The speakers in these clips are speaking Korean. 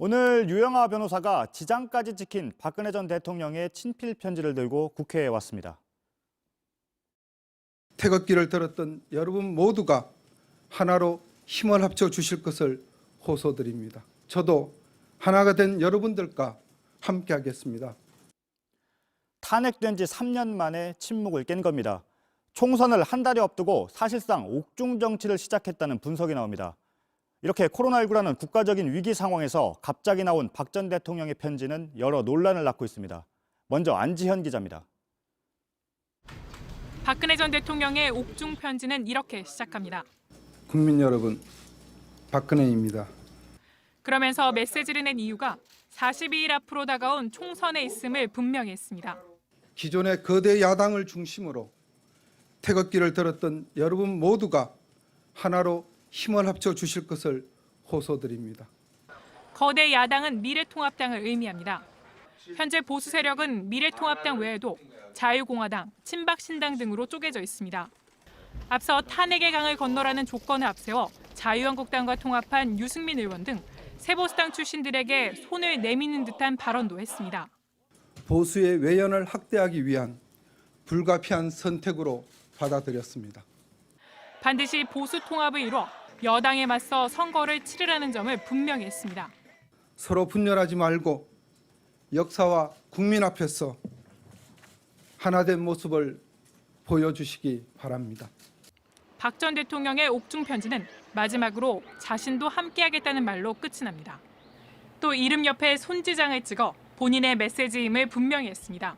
오늘 유영하 변호사가 지장까지 찍힌 박근혜 전 대통령의 친필 편지를 들고 국회에 왔습니다. 태극기를 들었던 여러분 모두가 하나로 힘을 합쳐 주실 것을 호소드립니다. 저도 하나가 된 여러분들과 함께 하겠습니다. 탄핵된 지 3년 만에 침묵을 깬 겁니다. 총선을 한 달이 앞두고 사실상 옥중 정치를 시작했다는 분석이 나옵니다. 이렇게 코로나19라는 국가적인 위기 상황에서 갑자기 나온 박 전 대통령의 편지는 여러 논란을 낳고 있습니다. 먼저 안지현 기자입니다. 박근혜 전 대통령의 옥중 편지는 이렇게 시작합니다. 국민 여러분, 박근혜입니다. 그러면서 메시지를 낸 이유가 42일 앞으로 다가온 총선에 있음을 분명히 했습니다. 기존의 거대 야당을 중심으로 태극기를 들었던 여러분 모두가 하나로 힘을 합쳐 주실 것을 호소드립니다. 거대 야당은 미래통합당을 의미합니다. 현재 보수 세력은 미래통합당 외에도 자유공화당, 친박신당 등으로 쪼개져 있습니다. 앞서 탄핵의 강을 건너라는 조건을 앞세워 자유한국당과 통합한 유승민 의원 등 세보수당 출신들에게 손을 내미는 듯한 발언도 했습니다. 보수의 외연을 확대하기 위한 불가피한 선택으로 받아들였습니다. 반드시 보수 통합을 이뤄 여당에 맞서 선거를 치르라는 점을 분명히 했습니다. 서로 분열하지 말고 역사와 국민 앞에서 하나된 모습을 보여주시기 바랍니다. 박 전 대통령의 옥중 편지는 마지막으로 자신도 함께하겠다는 말로 끝이 납니다. 또 이름 옆에 손지장을 찍어 본인의 메시지임을 분명히 했습니다.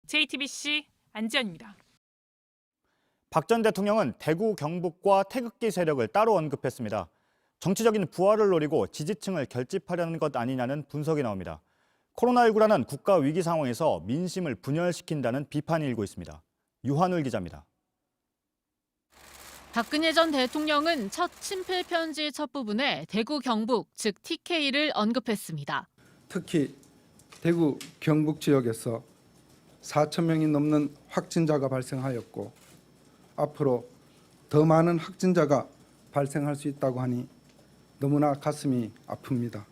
JTBC 안지연입니다. 박 전 대통령은 대구 경북과 태극기 세력을 따로 언급했습니다. 정치적인 부활을 노리고 지지층을 결집하려는 것 아니냐는 분석이 나옵니다. 코로나19라는 국가 위기 상황에서 민심을 분열시킨다는 비판이 일고 있습니다. 유한울 기자입니다. 박근혜 전 대통령은 첫 친필 편지 첫 부분에 대구 경북, 즉 TK를 언급했습니다. 특히 대구 경북 지역에서 4천 명이 넘는 확진자가 발생하였고 앞으로 더 많은 확진자가 발생할 수 있다고 하니 너무나 가슴이 아픕니다.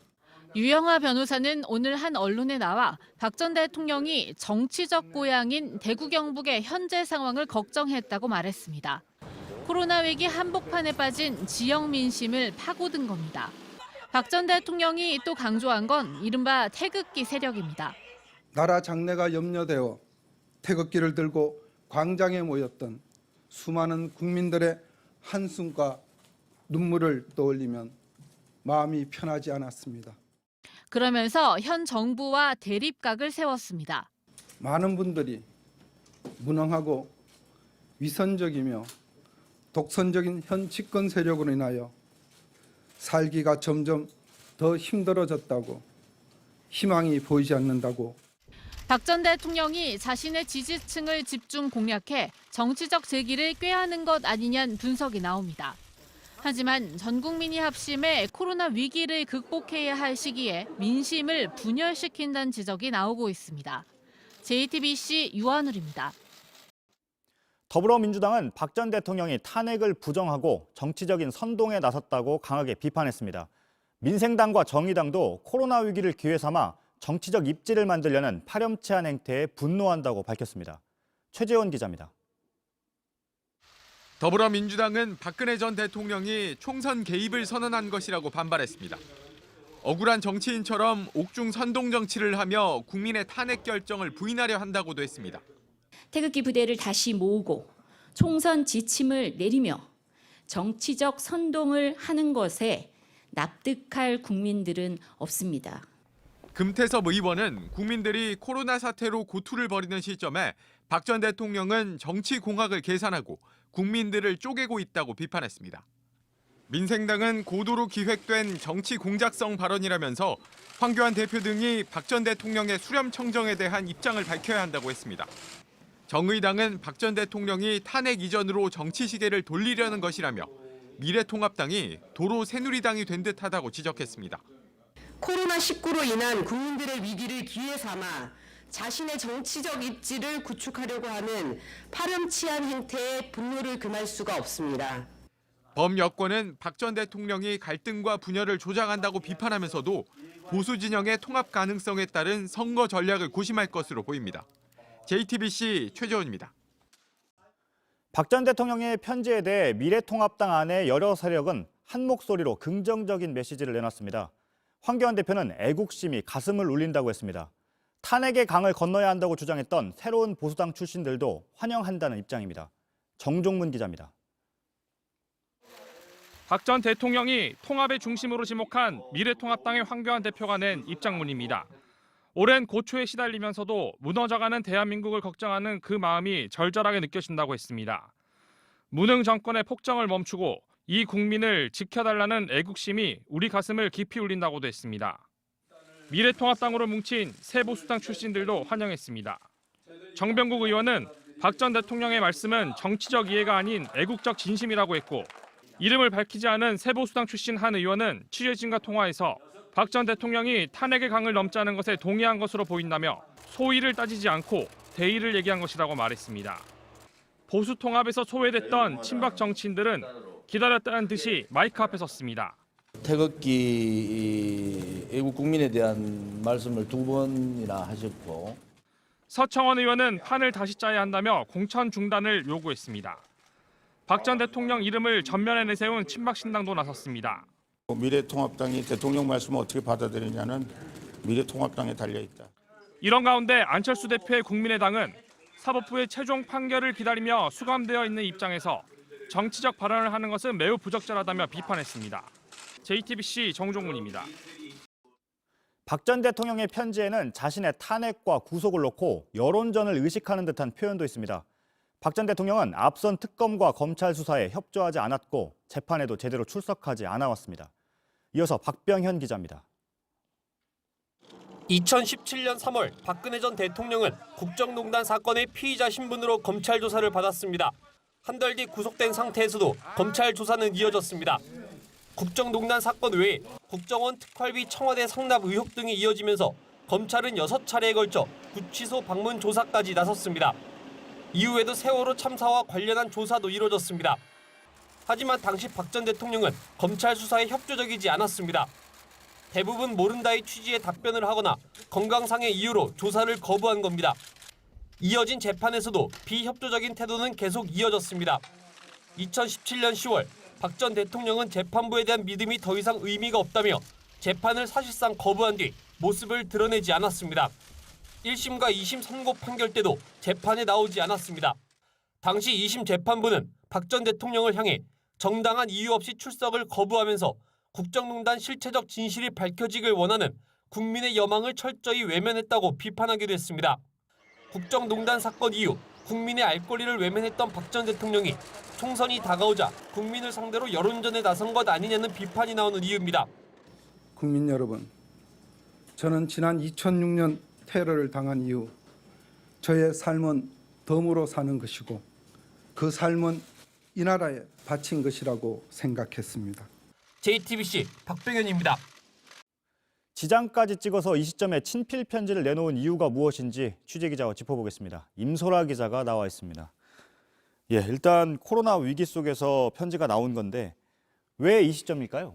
유영하 변호사는 오늘 한 언론에 나와 박 전 대통령이 정치적 고향인 대구 경북의 현재 상황을 걱정했다고 말했습니다. 코로나 위기 한복판에 빠진 지역 민심을 파고든 겁니다. 박 전 대통령이 또 강조한 건 이른바 태극기 세력입니다. 나라 장래가 염려되어 태극기를 들고 광장에 모였던 수많은 국민들의 한숨과 눈물을 떠올리면 마음이 편하지 않았습니다. 그러면서 현 정부와 대립각을 세웠습니다. 많은 분들이 무능하고 위선적이며 독선적인 현 집권 세력으로 인하여 살기가 점점 더 힘들어졌다고, 희망이 보이지 않는다고. 박 전 대통령이 자신의 지지층을 집중 공략해 정치적 재기를 꾀하는 것 아니냐는 분석이 나옵니다. 하지만 전 국민이 합심해 코로나 위기를 극복해야 할 시기에 민심을 분열시킨다는 지적이 나오고 있습니다. JTBC 유한울입니다. 더불어민주당은 박 전 대통령이 탄핵을 부정하고 정치적인 선동에 나섰다고 강하게 비판했습니다. 민생당과 정의당도 코로나 위기를 기회 삼아 정치적 입지를 만들려는 파렴치한 행태에 분노한다고 밝혔습니다. 최재원 기자입니다. 더불어민주당은 박근혜 전 대통령이 총선 개입을 선언한 것이라고 반발했습니다. 억울한 정치인처럼 옥중 선동 정치를 하며 국민의 탄핵 결정을 부인하려 한다고도 했습니다. 태극기 부대를 다시 모으고 총선 지침을 내리며 정치적 선동을 하는 것에 납득할 국민들은 없습니다. 금태섭 의원은 국민들이 코로나 사태로 고투를 벌이는 시점에 박 전 대통령은 정치 공학을 계산하고 국민들을 쪼개고 있다고 비판했습니다. 민생당은 고도로 기획된 정치 공작성 발언이라면서 황교안 대표 등이 박 전 대통령의 수렴 청정에 대한 입장을 밝혀야 한다고 했습니다. 정의당은 박 전 대통령이 탄핵 이전으로 정치 시계를 돌리려는 것이라며 미래통합당이 도로 새누리당이 된 듯하다고 지적했습니다. 코로나19로 인한 국민들의 위기를 기회 삼아 자신의 정치적 입지를 구축하려고 하는 파렴치한 행태에 분노를 금할 수가 없습니다. 범여권은 박 전 대통령이 갈등과 분열을 조장한다고 비판하면서도 보수 진영의 통합 가능성에 따른 선거 전략을 고심할 것으로 보입니다. JTBC 최재원입니다. 박 전 대통령의 편지에 대해 미래통합당 안의 여러 세력은 한 목소리로 긍정적인 메시지를 내놨습니다. 황교안 대표는 애국심이 가슴을 울린다고 했습니다. 탄핵의 강을 건너야 한다고 주장했던 새로운 보수당 출신들도 환영한다는 입장입니다. 정종문 기자입니다. 박 전 대통령이 통합의 중심으로 지목한 미래통합당의 황교안 대표가 낸 입장문입니다. 오랜 고초에 시달리면서도 무너져가는 대한민국을 걱정하는 그 마음이 절절하게 느껴진다고 했습니다. 무능 정권의 폭정을 멈추고 이 국민을 지켜달라는 애국심이 우리 가슴을 깊이 울린다고도 했습니다. 미래통합당으로 뭉친 새 보수당 출신들도 환영했습니다. 정병국 의원은 박 전 대통령의 말씀은 정치적 이해가 아닌 애국적 진심이라고 했고, 이름을 밝히지 않은 새 보수당 출신 한 의원은 취재진과 통화에서 박 전 대통령이 탄핵의 강을 넘자는 것에 동의한 것으로 보인다며 소의를 따지지 않고 대의를 얘기한 것이라고 말했습니다. 보수 통합에서 소외됐던 친박 정치인들은 기다렸다는 듯이 마이크 앞에 섰습니다. 태극기 애국 국민에 대한 말씀을 2번이나 하셨고, 서청원 의원은 판을 다시 짜야 한다며 공천 중단을 요구했습니다. 박 전 대통령 이름을 전면에 내세운 친박신당도 나섰습니다. 미래통합당이 대통령 말씀을 어떻게 받아들이냐는 미래통합당에 달려있다. 이런 가운데 안철수 대표의 국민의당은 사법부의 최종 판결을 기다리며 수감되어 있는 입장에서 정치적 발언을 하는 것은 매우 부적절하다며 비판했습니다. JTBC 정종문입니다. 박 전 대통령의 편지에는 자신의 탄핵과 구속을 놓고 여론전을 의식하는 듯한 표현도 있습니다. 박 전 대통령은 앞선 특검과 검찰 수사에 협조하지 않았고 재판에도 제대로 출석하지 않아 왔습니다. 이어서 박병현 기자입니다. 2017년 3월 박근혜 전 대통령은 국정농단 사건의 피의자 신분으로 검찰 조사를 받았습니다. 한 달 뒤 구속된 상태에서도 검찰 조사는 이어졌습니다. 국정농단 사건 외에 국정원 특활비 청와대 상납 의혹 등이 이어지면서 검찰은 6차례에 걸쳐 구치소 방문 조사까지 나섰습니다. 이후에도 세월호 참사와 관련한 조사도 이뤄졌습니다. 하지만 당시 박 전 대통령은 검찰 수사에 협조적이지 않았습니다. 대부분 모른다의 취지의 답변을 하거나 건강상의 이유로 조사를 거부한 겁니다. 이어진 재판에서도 비협조적인 태도는 계속 이어졌습니다. 2017년 10월 박 전 대통령은 재판부에 대한 믿음이 더 이상 의미가 없다며 재판을 사실상 거부한 뒤 모습을 드러내지 않았습니다. 1심과 2심 선고 판결 때도 재판에 나오지 않았습니다. 당시 2심 재판부는 박 전 대통령을 향해 정당한 이유 없이 출석을 거부하면서 국정농단 실체적 진실이 밝혀지길 원하는 국민의 여망을 철저히 외면했다고 비판하기도 했습니다. 국정농단 사건 이후 국민의 알 권리를 외면했던 박 전 대통령이 총선이 다가오자 국민을 상대로 여론전에 나선 것 아니냐는 비판이 나오는 이유입니다. 국민 여러분, 저는 지난 2006년 테러를 당한 이후 저의 삶은 덤으로 사는 것이고 그 삶은 이 나라에 바친 것이라고 생각했습니다. JTBC 박병현입니다. 지장까지 찍어서 이 시점에 친필 편지를 내놓은 이유가 무엇인지 취재기자와 짚어보겠습니다. 임소라 기자가 나와 있습니다. 일단 코로나 위기 속에서 편지가 나온 건데 왜 이 시점일까요?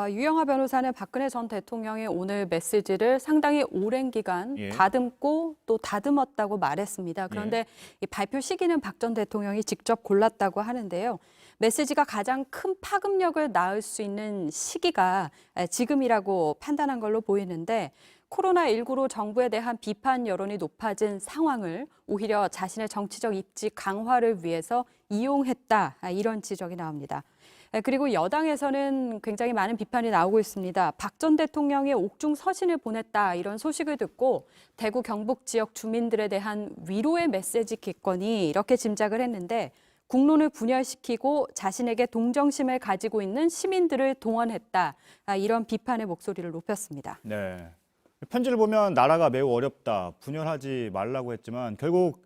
유영하 변호사는 박근혜 전 대통령의 오늘 메시지를 상당히 오랜 기간 다듬고 또 다듬었다고 말했습니다. 그런데 이 발표 시기는 박 전 대통령이 직접 골랐다고 하는데요. 메시지가 가장 큰 파급력을 낳을 수 있는 시기가 지금이라고 판단한 걸로 보이는데 코로나19로 정부에 대한 비판 여론이 높아진 상황을 오히려 자신의 정치적 입지 강화를 위해서 이용했다, 이런 지적이 나옵니다. 그리고 여당에서는 굉장히 많은 비판이 나오고 있습니다. 박 전 대통령의 옥중 서신을 보냈다, 이런 소식을 듣고 대구 경북 지역 주민들에 대한 위로의 메시지겠거니 이렇게 짐작을 했는데 국론을 분열시키고 자신에게 동정심을 가지고 있는 시민들을 동원했다, 이런 비판의 목소리를 높였습니다. 네. 편지를 보면 나라가 매우 어렵다, 분열하지 말라고 했지만 결국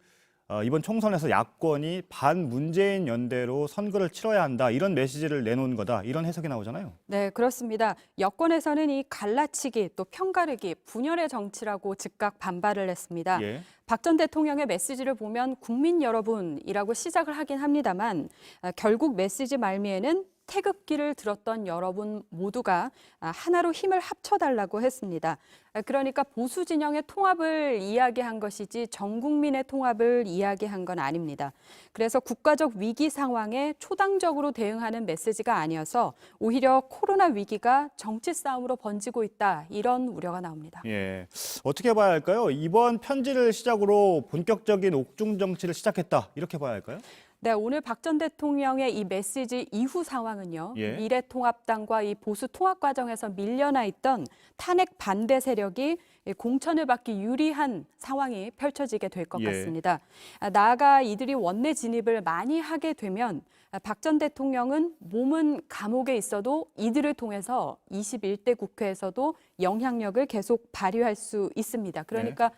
이번 총선에서 야권이 반문재인 연대로 선거를 치러야 한다 이런 메시지를 내놓은 거다 이런 해석이 나오잖아요. 네, 그렇습니다. 여권에서는 이 갈라치기 또 편가르기, 분열의 정치라고 즉각 반발을 했습니다. 예. 박 전 대통령의 메시지를 보면 국민 여러분이라고 시작을 하긴 합니다만 결국 메시지 말미에는 태극기를 들었던 여러분 모두가 하나로 힘을 합쳐달라고 했습니다. 그러니까 보수 진영의 통합을 이야기한 것이지 전 국민의 통합을 이야기한 건 아닙니다. 그래서 국가적 위기 상황에 초당적으로 대응하는 메시지가 아니어서 오히려 코로나 위기가 정치 싸움으로 번지고 있다 이런 우려가 나옵니다. 예, 어떻게 봐야 할까요? 이번 편지를 시작으로 본격적인 옥중 정치를 시작했다 이렇게 봐야 할까요? 네, 오늘 박 전 대통령의 이 메시지 이후 상황은요. 예. 미래통합당과 이 보수 통합 과정에서 밀려나 있던 탄핵 반대 세력이 공천을 받기 유리한 상황이 펼쳐지게 될 것 예. 같습니다. 나아가 이들이 원내 진입을 많이 하게 되면 박 전 대통령은 몸은 감옥에 있어도 이들을 통해서 21대 국회에서도 영향력을 계속 발휘할 수 있습니다. 그러니까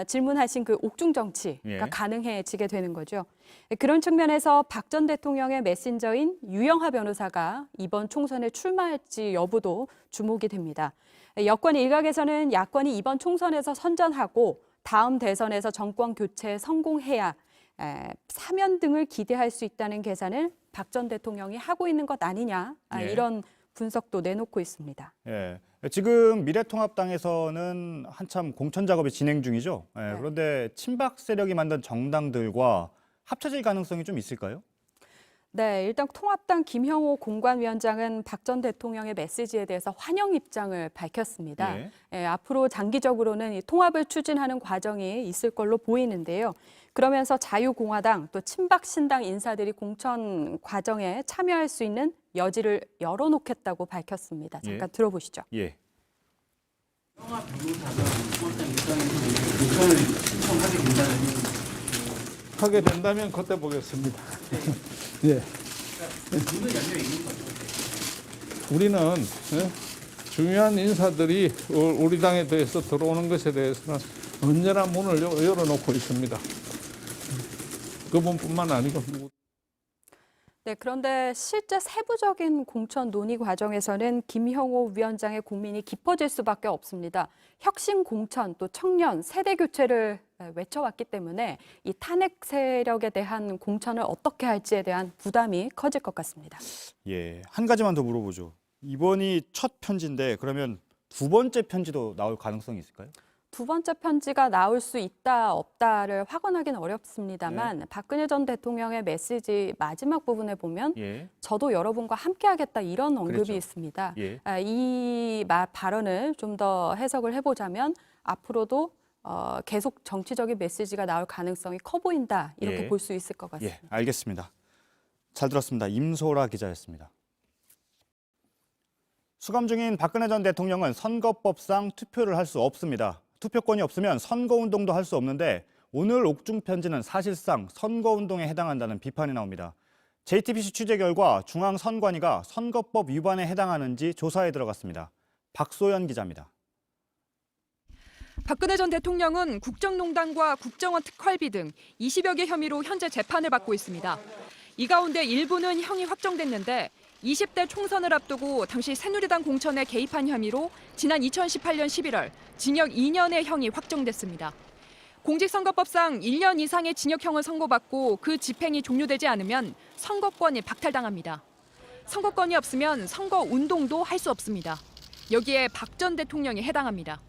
질문하신 그 옥중 정치가 예. 가능해지게 되는 거죠. 그런 측면에서 박 전 대통령의 메신저인 유영하 변호사가 이번 총선에 출마할지 여부도 주목이 됩니다. 여권 일각에서는 야권이 이번 총선에서 선전하고 다음 대선에서 정권 교체에 성공해야 사면 등을 기대할 수 있다는 계산을 박 전 대통령이 하고 있는 것 아니냐 예. 이런 분석도 내놓고 있습니다. 예. 지금 미래통합당에서는 한참 공천 작업이 진행 중이죠. 예. 네. 그런데 친박 세력이 만든 정당들과 합쳐질 가능성이 좀 있을까요? 네, 일단 통합당 김형호 공관위원장은 박 전 대통령의 메시지에 대해서 환영 입장을 밝혔습니다. 예. 앞으로 장기적으로는 이 통합을 추진하는 과정이 있을 걸로 보이는데요. 그러면서 자유공화당 또 친박신당 인사들이 공천 과정에 참여할 수 있는 여지를 열어놓겠다고 밝혔습니다. 잠깐 들어보시죠. 예. 하게 된다면 그때 보겠습니다. 예. 우리는 중요한 인사들이 우리 당에 대해서 들어오는 것에 대해서는 언제나 문을 열어놓고 있습니다. 그분뿐만 아니고. 네, 그런데 실제 세부적인 공천 논의 과정에서는 김형호 위원장의 고민이 깊어질 수밖에 없습니다. 혁신 공천 또 청년 세대 교체를 외쳐왔기 때문에 이 탄핵 세력에 대한 공천을 어떻게 할지에 대한 부담이 커질 것 같습니다. 예, 한 가지만 더 물어보죠. 이번이 첫 편지인데 그러면 두 번째 편지도 나올 가능성이 있을까요? 두 번째 편지가 나올 수 있다 없다를 확언하기는 어렵습니다만 박근혜 전 대통령의 메시지 마지막 부분에 보면 저도 여러분과 함께하겠다 이런 언급이 그랬죠. 있습니다. 예. 이 발언을 좀 더 해석을 해보자면 앞으로도 계속 정치적인 메시지가 나올 가능성이 커 보인다 이렇게 예. 볼 수 있을 것 같습니다. 예, 알겠습니다. 잘 들었습니다. 임소라 기자였습니다. 수감 중인 박근혜 전 대통령은 선거법상 투표를 할 수 없습니다. 투표권이 없으면 선거운동도 할 수 없는데 오늘 옥중 편지는 사실상 선거운동에 해당한다는 비판이 나옵니다. JTBC 취재 결과 중앙선관위가 선거법 위반에 해당하는지 조사에 들어갔습니다. 박소연 기자입니다. 박근혜 전 대통령은 국정농단과 국정원 특활비 등 20여 개 혐의로 현재 재판을 받고 있습니다. 이 가운데 일부는 형이 확정됐는데 20대 총선을 앞두고 당시 새누리당 공천에 개입한 혐의로 지난 2018년 11월 징역 2년의 형이 확정됐습니다. 공직선거법상 1년 이상의 징역형을 선고받고 그 집행이 종료되지 않으면 선거권이 박탈당합니다. 선거권이 없으면 선거운동도 할 수 없습니다. 여기에 박 전 대통령이 해당합니다.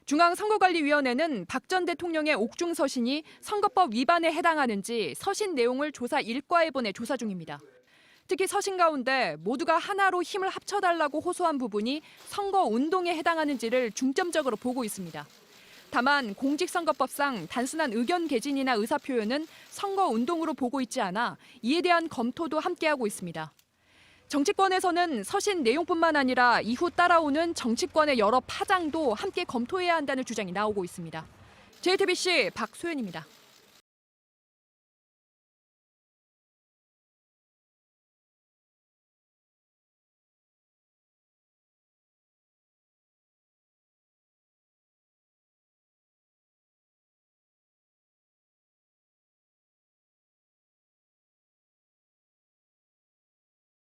중앙선거관리위원회는 박 전 대통령의 옥중 서신이 선거법 위반에 해당하는지 서신 내용을 조사 일과에 보내 조사 중입니다. 특히 서신 가운데 모두가 하나로 힘을 합쳐달라고 호소한 부분이 선거운동에 해당하는지를 중점적으로 보고 있습니다. 다만 공직선거법상 단순한 의견 개진이나 의사표현은 선거운동으로 보고 있지 않아 이에 대한 검토도 함께하고 있습니다. 정치권에서는 서신 내용뿐만 아니라 이후 따라오는 정치권의 여러 파장도 함께 검토해야 한다는 주장이 나오고 있습니다. JTBC 박소연입니다.